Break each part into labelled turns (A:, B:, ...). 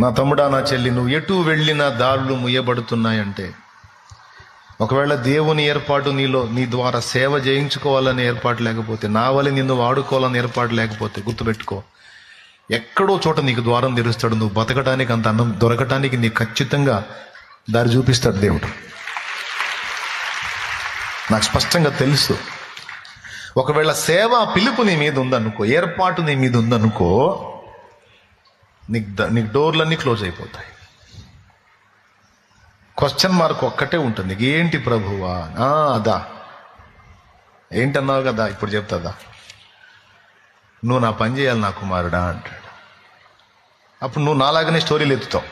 A: నా తమ్ముడా, నా చెల్లి, నువ్వు ఎటు వెళ్ళినా దారులు ముయ్యబడుతున్నాయంటే, ఒకవేళ దేవుని ఏర్పాటు నీ ద్వారా సేవ చేయించుకోవాలని ఏర్పాటు లేకపోతే, నా వల్ల నిన్ను వాడుకోవాలని ఏర్పాటు లేకపోతే, గుర్తుపెట్టుకో, ఎక్కడో చోట నీకు ద్వారం తెరుస్తాడు. నువ్వు బతకడానికి, అంత అన్నం దొరకటానికి నీకు ఖచ్చితంగా దారి చూపిస్తాడు దేవుడు. నాకు స్పష్టంగా తెలుసు. ఒకవేళ సేవ పిలుపు నీ మీద ఉందనుకో, ఏర్పాటు నీ మీద ఉందనుకో, నీకు డోర్లన్నీ క్లోజ్ అయిపోతాయి. క్వశ్చన్ మార్క్ ఒక్కటే ఉంటుంది, నీకు ఏంటి ప్రభువా? అదా ఏంటన్నావు కదా, ఇప్పుడు చెప్తాదా, నువ్వు నా పని చేయాలి నా కుమారుడా అంటాడు. అప్పుడు నువ్వు నాలాగనే స్టోరీలు ఎత్తుతావు.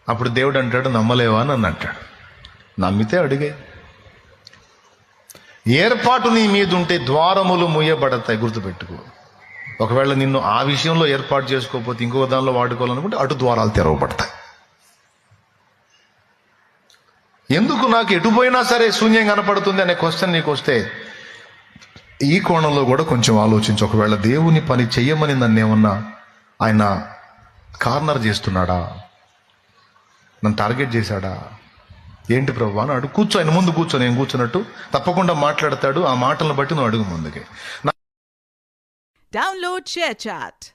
A: అప్పుడు దేవుడు అంటాడు, నమ్మలేవా అని నన్ను అంటాడు. నమ్మితే అడిగే. ఏర్పాటు నీ మీద ఉంటే ద్వారములు ముయ్యబడతాయి, గుర్తుపెట్టుకో. ఒకవేళ నిన్ను ఆ విషయంలో ఏర్పాటు చేసుకోకపోతే, ఇంకొక దానిలో వాడుకోవాలనుకుంటే అటు ద్వారాలు తెరవబడతాయి. ఎందుకు నాకు ఎటు పోయినా సరే శూన్యం కనపడుతుంది అనే క్వశ్చన్ నీకు వస్తే, ఈ కోణంలో కూడా కొంచెం ఆలోచించు. ఒకవేళ దేవుని పని చెయ్యమని నన్ను ఏమన్నా ఆయన కార్నర్ చేస్తున్నాడా, నన్ను టార్గెట్ చేశాడా, ఏంటి ప్రభు అని అడుగు. కూర్చో, ఆయన ముందు కూర్చో, నేను కూర్చున్నట్టు తప్పకుండా మాట్లాడతాడు. ఆ మాటలను బట్టి నువ్వు అడుగు ముందుకే.
B: Download ShareChat.